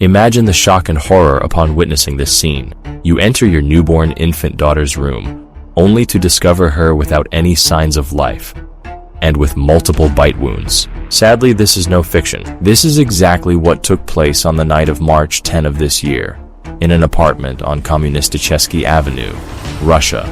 Imagine the shock and horror upon witnessing this scene. You enter your newborn infant daughter's room, only to discover her without any signs of life, and with multiple bite wounds. Sadly, this is no fiction. This is exactly what took place on the night of March 10 of this year, in an apartment on Kommunistichesky Avenue, Russia,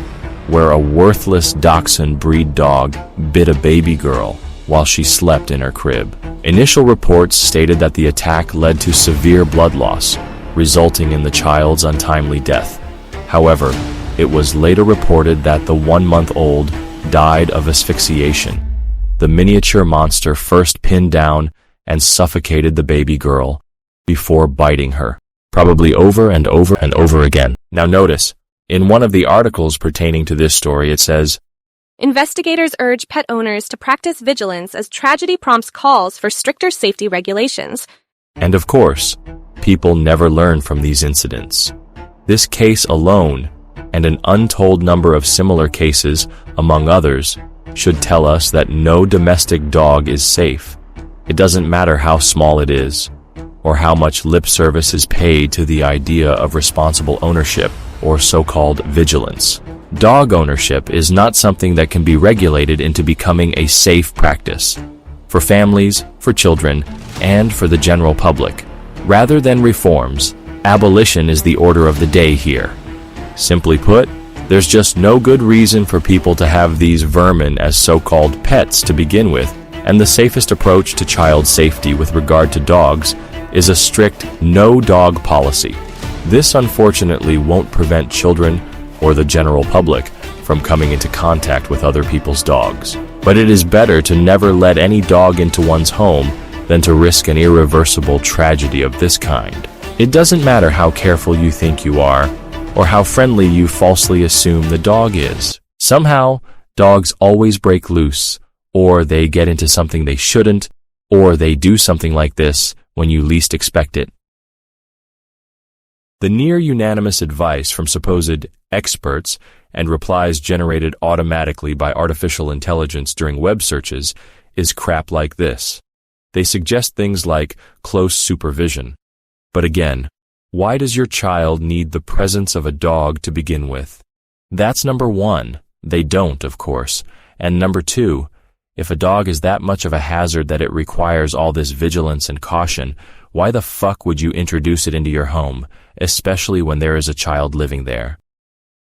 where a worthless Dachshund breed dog bit a baby girl while she slept in her crib. Initial reports stated that the attack led to severe blood loss, resulting in the child's untimely death. However, it was later reported that the 1-month-old died of asphyxiation. The miniature monster first pinned down and suffocated the baby girl before biting her, probably over and over and over again. Now notice, in one of the articles pertaining to this story it says, investigators urge pet owners to practice vigilance as tragedy prompts calls for stricter safety regulations. And of course, people never learn from these incidents. This case alone, and an untold number of similar cases, among others, should tell us that no domestic dog is safe. It doesn't matter how small it is, or how much lip service is paid to the idea of responsible ownership, or so-called vigilance. Dog ownership is not something that can be regulated into becoming a safe practice for families, for children, and for the general public. Rather than reforms, abolition is the order of the day here. Simply put, there's just no good reason for people to have these vermin as so-called pets to begin with, and the safest approach to child safety with regard to dogs is a strict no-dog policy. This unfortunately won't prevent children or the general public from coming into contact with other people's dogs. But it is better to never let any dog into one's home than to risk an irreversible tragedy of this kind. It doesn't matter how careful you think you are, or how friendly you falsely assume the dog is. Somehow, dogs always break loose, or they get into something they shouldn't, or they do something like this when you least expect it. The near-unanimous advice from supposed experts and replies generated automatically by artificial intelligence during web searches is crap like this. They suggest things like close supervision. But again, why does your child need the presence of a dog to begin with? That's number one. They don't, of course. And number two, if a dog is that much of a hazard that it requires all this vigilance and caution, why the fuck would you introduce it into your home, especially when there is a child living there?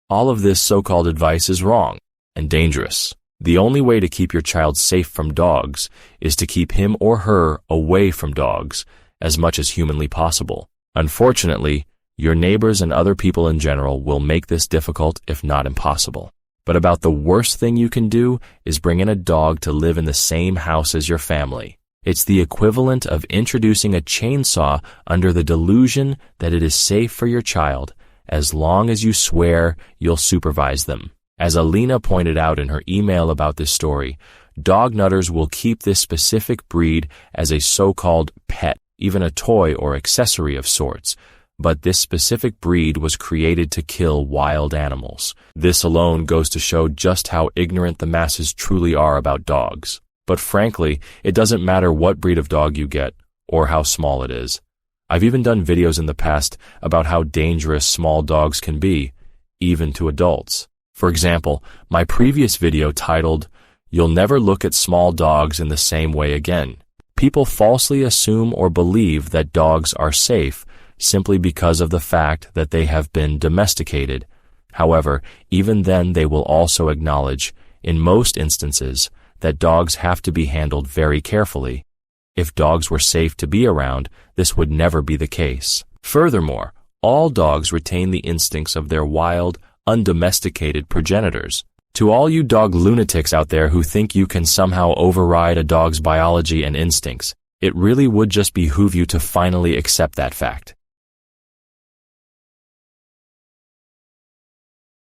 All of this so-called advice is wrong and dangerous. The only way to keep your child safe from dogs is to keep him or her away from dogs as much as humanly possible. Unfortunately, your neighbors and other people in general will make this difficult, if not impossible. But about the worst thing you can do is bring in a dog to live in the same house as your family. It's the equivalent of introducing a chainsaw under the delusion that it is safe for your child, as long as you swear you'll supervise them. As Alina pointed out in her email about this story, dog nutters will keep this specific breed as a so-called pet, even a toy or accessory of sorts. But this specific breed was created to kill wild animals. This alone goes to show just how ignorant the masses truly are about dogs. But frankly, it doesn't matter what breed of dog you get, or how small it is. I've even done videos in the past about how dangerous small dogs can be, even to adults. For example, my previous video titled, "You'll Never Look at Small Dogs in the Same Way Again." People falsely assume or believe that dogs are safe simply because of the fact that they have been domesticated. However, even then they will also acknowledge, in most instances, that dogs have to be handled very carefully. If dogs were safe to be around, this would never be the case. Furthermore, all dogs retain the instincts of their wild, undomesticated progenitors. To all you dog lunatics out there who think you can somehow override a dog's biology and instincts, it really would just behoove you to finally accept that fact.